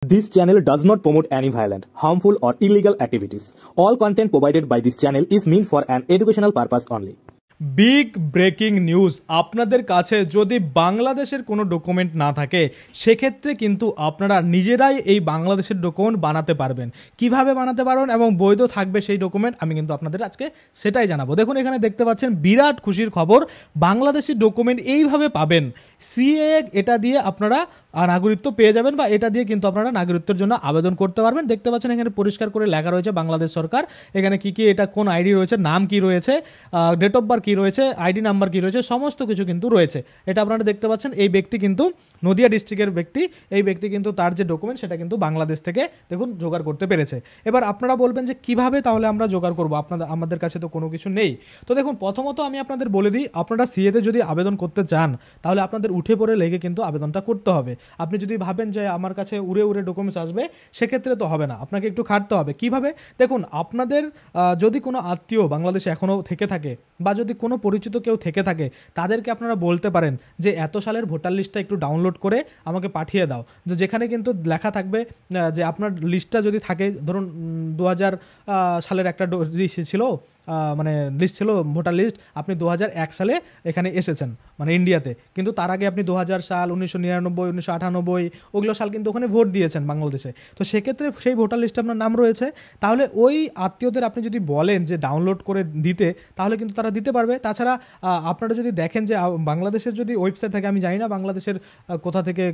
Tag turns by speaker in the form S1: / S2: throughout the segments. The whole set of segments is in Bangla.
S1: This channel does not promote any violent, harmful, or illegal activities. All content provided by this channel is meant for an educational purpose only.
S2: Big breaking news, আপনাদের কাছে যদি বাংলাদেশের কোনো ডকুমেন্ট না থাকে সেক্ষেত্রে কিন্তু আপনারা নিজেরাই এই বাংলাদেশের ডকুমেন্ট বানাতে পারবেন। কিভাবে বানাতে পারবেন এবং বৈধ থাকবে সেই ডকুমেন্ট আমি কিন্তু আপনাদের আজকে সেটাই জানাবো। দেখুন এখানে দেখতে পাচ্ছেন বিরাট খুশির খবর, বাংলাদেশি ডকুমেন্ট এইভাবে পাবেন। সিএ এটা দিয়ে আপনারা নাগরিকত্ব পেয়ে যাবেন বা এটা দিয়ে কিন্তু আপনারা নাগরিকত্বের জন্য আবেদন করতে পারবেন। দেখতে পাচ্ছেন এখানে পরিষ্কার করে লেখা রয়েছে বাংলাদেশ সরকার, এখানে কি কি এটা কোন আইডি রয়েছে, নাম কি রয়েছে, ডেট অফ বার্থ কি রয়েছে, আইডি নাম্বার কি রয়েছে, সমস্ত কিছু কিন্তু রয়েছে। এটা আপনারা দেখতে পাচ্ছেন এই ব্যক্তি কিন্তু নদিয়া ডিস্ট্রিক্টের ব্যক্তি, এই ব্যক্তি কিন্তু তার যে ডকুমেন্ট সেটা কিন্তু বাংলাদেশ থেকে দেখুন জোগাড় করতে পেরেছে। এবার আপনারা বলবেন যে কিভাবে তাহলে আমরা জোগাড় করবো, আমাদের কাছে তো কোনো কিছু নেই। তো দেখুন প্রথমত আমি আপনাদের বলে দিই, আপনারা সিএতে যদি আবেদন করতে চান তাহলে আপনাদের উঠে পড়ে লেগে কিন্তু আবেদনটা করতে হবে। আপনি যদি ভাবেন যে আমার কাছে উড়ে উড়ে ডকুমেন্টস আসবে সেক্ষেত্রে তো হবে না, আপনাকে একটু খাটতে হবে। কিভাবে? দেখুন আপনাদের যদি কোনো আত্মীয় বাংলাদেশে এখনও থেকে থাকে বা যদি কোনো পরিচিত কেউ থেকে থাকে তাদেরকে আপনারা বলতে পারেন যে এত সালের ভোটার লিস্টটা একটু ডাউনলোড করে আমাকে পাঠিয়ে দাও, যেখানে কিন্তু লেখা থাকবে যে আপনার লিস্টটা যদি থাকে, ধরুন 2000 সালের একটা ছিল মানে লিস্ট ছিল ভোটার লিস্ট, আপনি 2001 সালে এখানে এসেছেন মানে ইন্ডিয়াতে, কিন্তু তার আগে আপনি 2000 সাল, 1999, 1998 ওগুলো সাল কিন্তু ওখানে ভোট দিয়েছেন বাংলাদেশে। তো সেক্ষেত্রে সেই ভোটার লিস্টে আপনার নাম রয়েছে, তাহলে ওই আত্মীয়দের আপনি যদি বলেন যে ডাউনলোড করে দিতে তাহলে কিন্তু তারা দিতে পারবে। তাছাড়া আপনারা যদি দেখেন যে বাংলাদেশের যদি ওয়েবসাইট থাকে, আমি জানি না বাংলাদেশের কোথা থেকে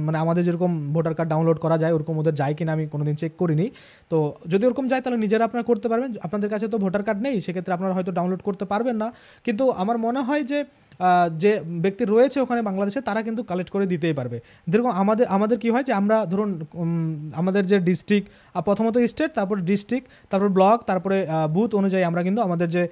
S2: মানে আমাদের যেরকম ভোটার কার্ড ডাউনলোড করা যায় ওরকম ওদের যায় কিনা আমি কোনোদিন চেক করিনি। তো যদি ওরকম যায় তাহলে নিজেরা আপনারা করতে পারবেন। আপনাদের কাছে তো ভোটার কার্ড নেই, সেক্ষেত্রে আপনারা হয়তো ডাউনলোড করতে পারবেন না, কিন্তু আমার মনে হয় যে যে ব্যক্তি রয়েছে ওখানে বাংলাদেশে তারা কিন্তু কালেক্ট করে দিতেই পারবে। যেরকম আমাদের কি হয় যে আমরা ধরুন আমাদের যে ডিস্ট্রিক্ট, প্রথমত স্টেট, তারপর ডিস্ট্রিক্ট, তারপর ব্লক, তারপরে বুথ অনুযায়ী আমরা কিন্তু আমাদের যে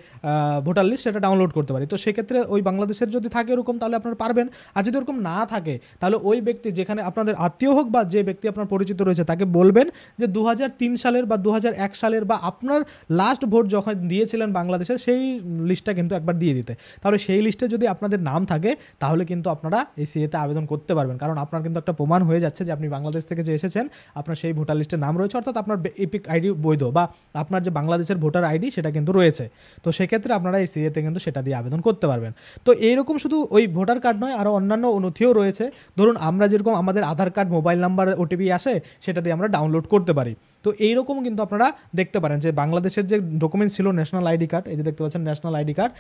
S2: ভোটার লিস্ট সেটা ডাউনলোড করতে পারি। তো সেক্ষেত্রে ওই বাংলাদেশের যদি থাকে এরকম তাহলে আপনারা পারবেন। আর যদি ওরকম না থাকে তাহলে ওই ব্যক্তি যেখানে আপনাদের আত্মীয় হোক বা যে ব্যক্তি আপনার পরিচিত রয়েছে তাকে বলবেন যে 2003 সালের বা 2001 সালের বা আপনার লাস্ট ভোট যখন দিয়েছিলেন বাংলাদেশে সেই লিস্টটা কিন্তু একবার দিয়ে দিতে। তাহলে সেই লিস্টে যদি আপনাদের নাম থাকে তাহলে কিন্তু আপনারা এই সিএতে আবেদন করতে পারবেন, কারণ আপনার কিন্তু একটা প্রমাণ হয়ে যাচ্ছে যে আপনি বাংলাদেশ থেকে যে এসেছেন আপনার সেই ভোটার লিস্টে নাম রয়েছে, অর্থাৎ আপনার এপিক আইডি বৈধ বা আপনার যে বাংলাদেশের ভোটার আইডি সেটা কিন্তু রয়েছে। তো সেক্ষেত্রে আপনারা এই সিএতে কিন্তু সেটা দিয়ে আবেদন করতে পারবেন। তো এইরকম শুধু ওই ভোটার কার্ড নয়, আরও অন্যান্য নথিও রয়েছে। ধরুন আমরা যেরকম আমাদের আধার কার্ড, মোবাইল নাম্বার, ওটিপি আসে সেটা দিয়ে আমরা ডাউনলোড করতে পারি। তো এইরকম কিন্তু আপনারা দেখতে পারেন যে বাংলাদেশের যে ডকুমেন্টস ছিল ন্যাশনাল আইডি কার্ড, এই যে দেখতে পাচ্ছেন ন্যাশনাল আইডি কার্ড,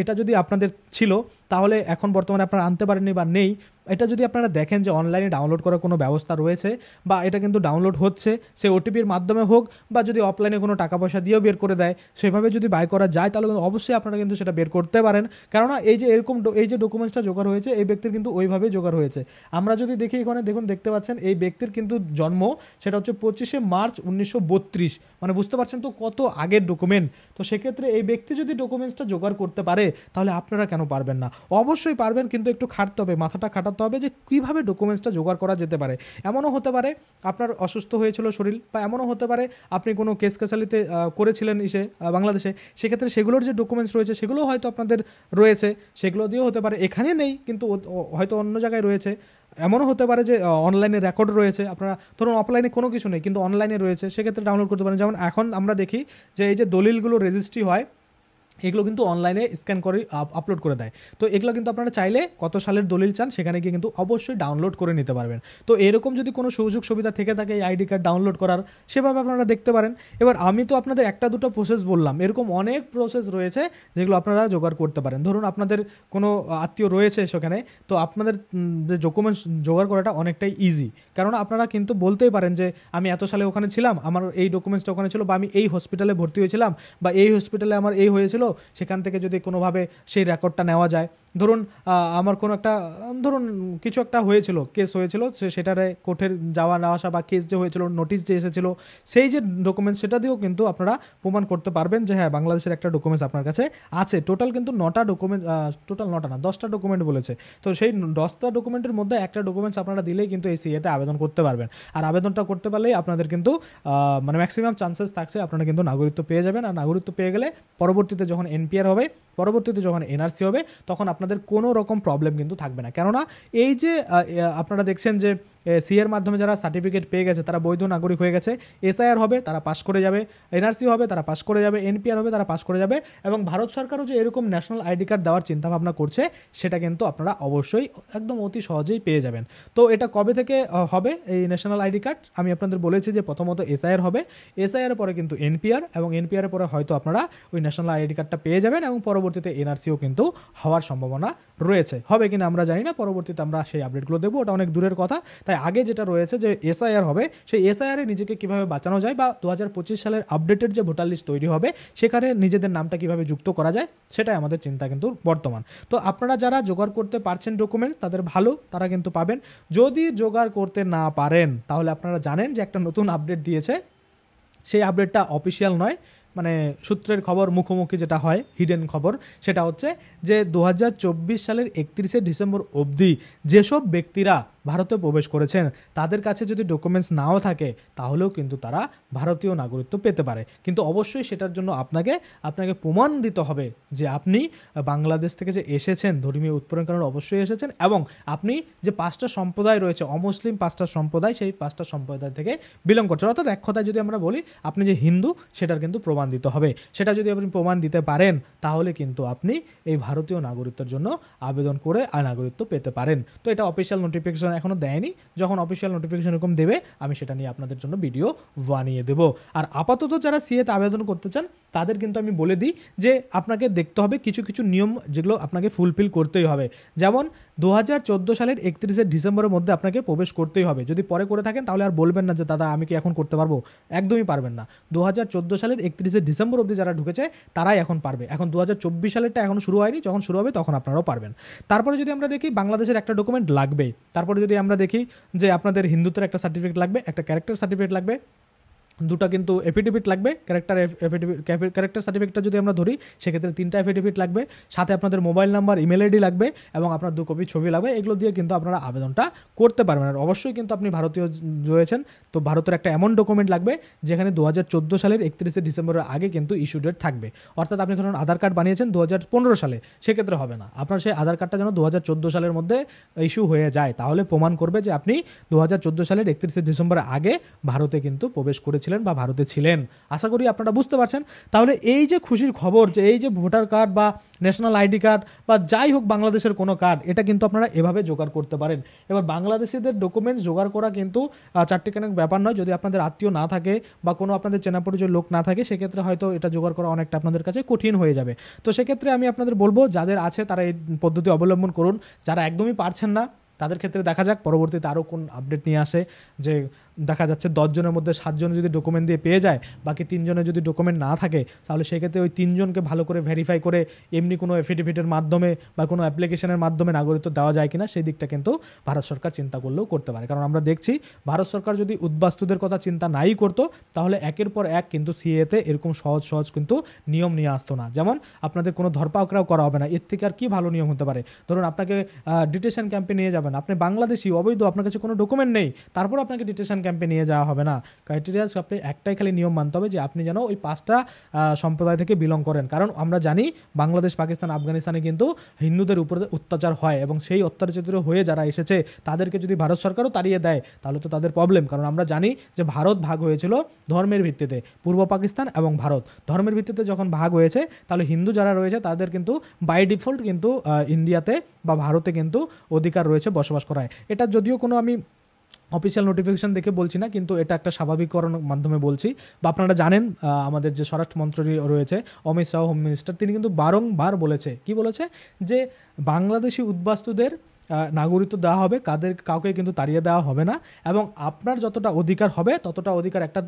S2: এটা যদি আপনাদের ছিল তাহলে এখন বর্তমানে আপনারা আনতে পারেননি বা নেই, এটা যদি আপনারা দেখেন যে অনলাইনে ডাউনলোড করার কোনো ব্যবস্থা রয়েছে বা এটা কিন্তু ডাউনলোড হচ্ছে, সে ওটিপির মাধ্যমে হোক বা যদি অফলাইনে কোনো টাকা পয়সা দিয়েও বের করে দেয়, সেভাবে যদি বাই করা যায় তাহলে কিন্তু অবশ্যই আপনারা কিন্তু সেটা বের করতে পারেন। কেননা এই যে এরকম এই যে ডকুমেন্টসটা জোগাড় হয়েছে এই ব্যক্তির কিন্তু ওইভাবেই জোগাড় হয়েছে। আমরা যদি দেখি এখানে দেখুন, দেখতে পাচ্ছেন এই ব্যক্তির কিন্তু জন্ম সেটা হচ্ছে 25শে মার্চ 1932, মানে বুঝতে পারছেন তো কত আগের ডকুমেন্ট। তো সেক্ষেত্রে এই ব্যক্তি যদি ডকুমেন্টসটা জোগাড় করতে পারে তাহলে আপনারা কেন পারবেন না? অবশ্যই পারবেন, কিন্তু একটু খাটতে হবে, মাথাটা খাটাতে হবে যে কীভাবে ডকুমেন্টসটা জোগাড় করা যেতে পারে। এমনও হতে পারে আপনার অসুস্থ হয়েছিল শরীর, বা এমনও হতে পারে আপনি কোনো কেস কাছালিতে করেছিলেন বাংলাদেশে, সেক্ষেত্রে সেগুলোর যে ডকুমেন্টস রয়েছে সেগুলোও হয়তো আপনাদের রয়েছে, সেগুলো দিয়েও হতে পারে। এখানে নেই কিন্তু হয়তো অন্য জায়গায় রয়েছে। এমনও হতে পারে যে অনলাইনে রেকর্ড রয়েছে, আপনারা ধরুন অফলাইনে কোনো কিছু নেই কিন্তু অনলাইনে রয়েছে, সেক্ষেত্রে ডাউনলোড করতে পারেন। যেমন এখন আমরা দেখি যে এই যে দলিলগুলো রেজিস্ট্রি হয় এগুলো কিন্তু অনলাইনে স্ক্যান করে আপলোড করে দেয়। তো এগুলো কিন্তু আপনারা চাইলে কত সালের দলিল চান সেখানে গিয়ে কিন্তু অবশ্যই ডাউনলোড করে নিতে পারবেন। তো এরকম যদি কোনো সুযোগ সুবিধা থেকে থাকে এই আইডি কার্ড ডাউনলোড করার, সেভাবে আপনারা দেখতে পারেন। এবার আমি তো আপনাদের একটা দুটো প্রসেস বললাম, এরকম অনেক প্রসেস রয়েছে যেগুলো আপনারা জোগাড় করতে পারেন। ধরুন আপনাদের কোনো আত্মীয় রয়েছে সেখানে, তো আপনাদের যে ডকুমেন্টস জোগাড় করাটা অনেকটাই ইজি, কারণ আপনারা কিন্তু বলতেই পারেন যে আমি এত সালে ওখানে ছিলাম, আমার এই ডকুমেন্টসটা ওখানে ছিল, বা আমি এই হসপিটালে ভর্তি হয়েছিলাম, বা এই হসপিটালে আমার এই হয়েছিল, সেখান থেকে যদি কোনোভাবে সেই রেকর্ডটা নেওয়া যায়। ধরুন আমার কোনো একটা ধরুন কিছু একটা হয়েছিল, কেস হয়েছিল, সেটারে কোর্টের যাওয়া না আসা বা কেস যে হয়েছিল, নোটিশ যে এসেছিলো, সেই যে ডকুমেন্টস সেটা দিয়েও কিন্তু আপনারা প্রমাণ করতে পারবেন যে হ্যাঁ বাংলাদেশের একটা ডকুমেন্টস আপনার কাছে আছে। টোটাল কিন্তু 9টা ডকুমেন্ট, টোটাল 9টা না 10টা ডকুমেন্ট বলেছে। তো সেই 10টা ডকুমেন্টের মধ্যে একটা ডকুমেন্টস আপনারা দিলেই কিন্তু এই সিএতে আবেদন করতে পারবেন। আর আবেদনটা করতে পারলেই আপনাদের কিন্তু মানে ম্যাক্সিমাম চান্সেস থাকছে আপনারা কিন্তু নাগরিকত্ব পেয়ে যাবেন। আর নাগরিকত্ব পেয়ে গেলে পরবর্তীতে যখন এনপিআর হবে, পরবর্তীতে যখন এনআরসি হবে, তখন আপনাদের কোনো রকম প্রবলেম কিন্তু থাকবে না। কেননা এই যে আপনারা দেখছেন যে সি এর মাধ্যমে যারা সার্টিফিকেট পেয়ে গেছে তারা বৈধ নাগরিক হয়ে গেছে, এসআইআর হবে তারা পাস করে যাবে, এনআরসি হবে তারা পাস করে যাবে, এনপিআর হবে তারা পাস করে যাবে, এবং ভারত সরকারও যে এরকম ন্যাশনাল আইডি কার্ড দেওয়ার চিন্তাভাবনা করছে সেটা কিন্তু আপনারা অবশ্যই একদম অতি সহজেই পেয়ে যাবেন। তো এটা কবে থেকে হবে এই ন্যাশনাল আইডি কার্ড? আমি আপনাদের বলেছি যে প্রথমত এসআইআর হবে, এসআইআর পরে কিন্তু এনপিআর, এবং এনপিআর পরে হয়তো আপনারা ওই ন্যাশনাল আইডি কার্ডটা পেয়ে যাবেন, এবং পরবর্তীতে এনআরসিও কিন্তু হওয়ার সম্ভাবনা রয়েছে। হবে কিনা আমরা জানি না, পরবর্তীতে আমরা সেই আপডেটগুলো দেবো, ওটা অনেক দূরের কথা। তাই আগে যেটা রয়েছে যে এসআইআর হবে, সেই এসআইআরে নিজেকে কিভাবে বাঁচানো যায়, বা 2025 সালের আপডেটেড যে ভোটার লিস্ট তৈরি হবে সেখানে নিজেদের নামটা কিভাবে যুক্ত করা যায় সেটাই আমাদের চিন্তা কিন্তু বর্তমান। তো আপনারা যারা জোগাড় করতে পারছেন ডকুমেন্টস তাদের ভালো, তারা কিন্তু পাবেন। যদি জোগাড় করতে না পারেন তাহলে আপনারা জানেন যে একটা নতুন আপডেট দিয়েছে, সেই আপডেটটা অফিসিয়াল নয়, মানে সূত্রের খবর, মুখোমুখি যেটা হয় হিডেন খবর, সেটা হচ্ছে যে 2024 সালের 31শে ডিসেম্বর অবধি যেসব ব্যক্তিরা ভারতে প্রবেশ করেছেন তাদের কাছে যদি ডকুমেন্টস নাও থাকে তাহলেও কিন্তু তারা ভারতীয় নাগরিকত্ব পেতে পারে। কিন্তু অবশ্যই সেটার জন্য আপনাকে প্রমাণ দিতে হবে যে আপনি বাংলাদেশ থেকে যে এসেছেন, ধর্মীয় উৎপীড়নের কারণে অবশ্যই এসেছেন, এবং আপনি যে 5টা সম্প্রদায় রয়েছে, অমুসলিম 5টা সম্প্রদায়, সেই 5টা সম্প্রদায় থেকে বিলং করছেন। অর্থাৎ এক কথায় যদি আমরা বলি আপনি যে হিন্দু সেটার কিন্তু প্রমাণ দিতে হবে। সেটা যদি আপনি প্রমাণ দিতে পারেন তাহলে কিন্তু আপনি এই ভারতীয় নাগরিকত্বের জন্য আবেদন করে নাগরিকত্ব পেতে পারেন। তো এটা অফিসিয়াল নোটিফিকেশন এখনও দেয়নি, যখন অফিসিয়াল নোটিফিকেশন এরকম দেবে আমি সেটা নিয়ে আপনাদের জন্য ভিডিও বানিয়ে দেব। আর আপাতত যারা সিএতে আবেদন করতে চান তাদের কিন্তু আমি বলে দিই যে আপনাকে দেখতে হবে কিছু কিছু নিয়ম যেগুলো আপনাকে ফুলফিল করতেই হবে। যেমন 2014 সালের 31শে ডিসেম্বরের মধ্যে আপনাকে প্রবেশ করতেই হবে। যদি পরে করে থাকেন তাহলে আর বলবেন না যে দাদা আমি কি এখন করতে পারবো, একদমই পারবেন না। 2014 সালের 31শে ডিসেম্বর অবধি যারা ঢুকেছে তারাই এখন পারবে। এখন 2024 সালেরটা এখন শুরু হয়নি, যখন শুরু হবে তখন আপনারাও পারবেন। তারপরে যদি আমরা দেখি বাংলাদেশের একটা ডকুমেন্ট লাগবে, তারপরে যদি আমরা দেখি যে আপনাদের হিন্দুত্বের একটা সার্টিফিকেট লাগবে, একটা ক্যারেক্টার সার্টিফিকেট লাগবে, দুটো কিন্তু এফিডেভিট লাগবে। ক্যারেক্টার সার্টিফিকেটটা যদি আমরা ধরি সেক্ষেত্রে 3টা এফিডেভিট লাগবে, সাথে আপনাদের মোবাইল নাম্বার, ইমেল আইডি লাগবে, এবং আপনার 2 কপি ছবি লাগবে। এগুলো দিয়ে কিন্তু আপনারা আবেদনটা করতে পারবেন। আর অবশ্যই কিন্তু আপনি ভারতীয় রয়েছেন, তো ভারতের একটা এমন ডকুমেন্ট লাগবে যেখানে 2014 সালের 31শে ডিসেম্বরের আগে কিন্তু ইস্যু ডেট থাকবে। অর্থাৎ আপনি ধরুন আধার কার্ড বানিয়েছেন 2015 সালে, সেক্ষেত্রে হবে না, আপনার সেই আধার কার্ডটা যেন 2014 সালের মধ্যে ইস্যু হয়ে যায়, তাহলে প্রমাণ করবে যে আপনি 2014 সালের 31শে ডিসেম্বরের আগে ভারতে কিন্তু প্রবেশ করেছেন বা ভারতে ছিলেন। আশা করি আপনারা বুঝতে পারছেন। তাহলে এই যে খুশির খবর যে এই যে ভোটার কার্ড বা ন্যাশনাল আইডি কার্ড বা যাই হোক বাংলাদেশের কোনো কার্ড, এটা কিন্তু আপনারা এভাবে জোগাড় করতে পারেন। এবার বাংলাদেশিদের ডকুমেন্টস জোগাড় করা কিন্তু চারটিখানেক ব্যাপার নয়। যদি আপনাদের আত্মীয় না থাকে বা কোনো আপনাদের চেনা পরিচয় লোক না থাকে সেক্ষেত্রে হয়তো এটা জোগাড় করা অনেকটা আপনাদের কাছে কঠিন হয়ে যাবে। তো সেক্ষেত্রে আমি আপনাদের বলবো যাদের আছে তারা এই পদ্ধতি অবলম্বন করুন। যারা একদমই পারছেন না তাদের ক্ষেত্রে দেখা যাক পরবর্তীতে আরও কোন আপডেট নিয়ে আসে, যে দেখা যাচ্ছে 10 জনের মধ্যে 7 জন যদি ডকুমেন্ট দিয়ে পেয়ে যায়, বাকি 3 জনের যদি ডকুমেন্ট না থাকে তাহলে সেক্ষেত্রে ওই 3 জনকে ভালো করে ভেরিফাই করে এমনি কোনো এফিডেভিটের মাধ্যমে বা কোনো অ্যাপ্লিকেশনের মাধ্যমে নাগরিকত্ব দেওয়া যায় কিনা সেই দিকটা কিন্তু ভারত সরকার চিন্তা করলেও করতে পারে। কারণ আমরা দেখছি ভারত সরকার যদি উদ্বাস্তুদের কথা চিন্তা নাই করতো তাহলে একের পর এক কিন্তু সিএতে এরকম সহজ কিন্তু নিয়ম নিয়ে আসতো না। যেমন আপনাদের কোনো ধরপাকড়াও করা হবে না, এর থেকে আর কি ভালো নিয়ম হতে পারে। ধরুন আপনাকে ডিটেশন ক্যাম্পে নিয়ে যাবেন, আপনি বাংলাদেশি অবৈধ, আপনার কাছে কোনো ডকুমেন্ট নেই, তারপর আপনাকে ডিটেশন ক্যাম্পে নিয়ে যাওয়া হবে না। ক্রাইটেরিয়া আপনি একটাই খালি নিয়ম মানতে হবে যে আপনি যেন ওই 5টা সম্প্রদায় থেকে বিলং করেন। কারণ আমরা জানি বাংলাদেশ, পাকিস্তান, আফগানিস্তানে কিন্তু হিন্দুদের উপরে অত্যাচার হয়, এবং সেই অত্যাচারিত হয়ে যারা এসেছে তাদেরকে যদি ভারত সরকারও তাড়িয়ে দেয় তাহলে তো তাদের প্রবলেম। কারণ আমরা জানি যে ভারত ভাগ হয়েছিল ধর্মের ভিত্তিতে, পূর্ব পাকিস্তান এবং ভারত ধর্মের ভিত্তিতে যখন ভাগ হয়েছে তাহলে হিন্দু যারা রয়েছে তাদের কিন্তু বাই ডিফল্ট কিন্তু ইন্ডিয়াতে বা ভারতে কিন্তু অধিকার রয়েছে বসবাস করায়। এটা যদিও কোনো আমি অফিসিয়াল নোটিফিকেশন দেখে বলছি না, কিন্তু এটা একটা স্বাভাবিককরণের মাধ্যমে বলছি। বা আপনারা জানেন আমাদের যে স্বরাষ্ট্রমন্ত্রী রয়েছে অমিত শাহ, হোম মিনিস্টার, তিনি কিন্তু বারংবার বলেছে, কি বলেছে, যে বাংলাদেশি উদ্বাস্তুদের নাগরিকত্ব দেওয়া হবে, কাউকে কিন্তু তাড়িয়ে দেওয়া হবে না, এবং আপনার যতটা অধিকার হবে ততটা অধিকার একটা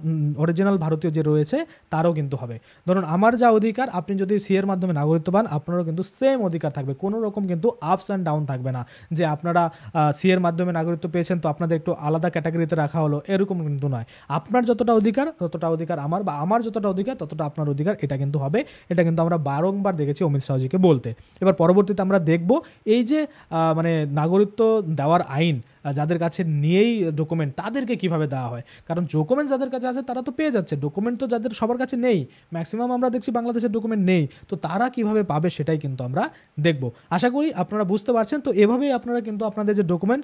S2: অরিজিনাল ভারতীয় যে রয়েছে তারও কিন্তু হবে। ধরুন আমার যা অধিকার, আপনি যদি সিএর মাধ্যমে নাগরিকত্ব পান আপনারও কিন্তু সেম অধিকার থাকবে, কোনো রকম কিন্তু আপস অ্যান্ড ডাউন থাকবে না যে আপনারা সিএর মাধ্যমে নাগরিকত্ব পেয়েছেন তো আপনাদের একটু আলাদা ক্যাটাগরিতে রাখা হলো, এরকম কিন্তু নয়। আপনার যতটা অধিকার ততটা অধিকার আমার, বা আমার যতটা অধিকার ততটা আপনার অধিকার, এটা কিন্তু হবে। এটা কিন্তু আমরা বারংবার দেখেছি অমিত শাহজিকে বলতে। এবার পরবর্তীতে আমরা দেখব এই যে মানে নাগরিকত্ব দেওয়ার আইন যাদের কাছে নিয়েই ডকুমেন্ট তাদেরকে কিভাবে দেওয়া হয়, কারণ ডকুমেন্ট যাদের কাছে আছে তারা তো পেয়ে যাচ্ছে, ডকুমেন্ট তো যাদের সবার কাছে নেই, ম্যাক্সিমাম আমরা দেখছি বাংলাদেশের ডকুমেন্ট নেই, তো তারা কিভাবে পাবে সেটাই কিন্তু আমরা দেখব। আশা করি আপনারা বুঝতে পারছেন। তো এভাবেই আপনারা কিন্তু আপনাদের যে ডকুমেন্ট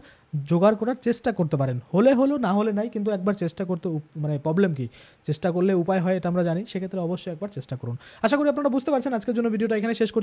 S2: জোগাড় করার চেষ্টা করতে পারেন, হলে হলো না হলে নাই, কিন্তু একবার চেষ্টা করতে মানে প্রবলেম কি, চেষ্টা করলে উপায় হয় এটা আমরা জানি, সেক্ষেত্রে অবশ্যই একবার চেষ্টা করুন। আশা করি আপনারা বুঝতে পারছেন। আজকের জন্য ভিডিওটা এখানে শেষ করছি।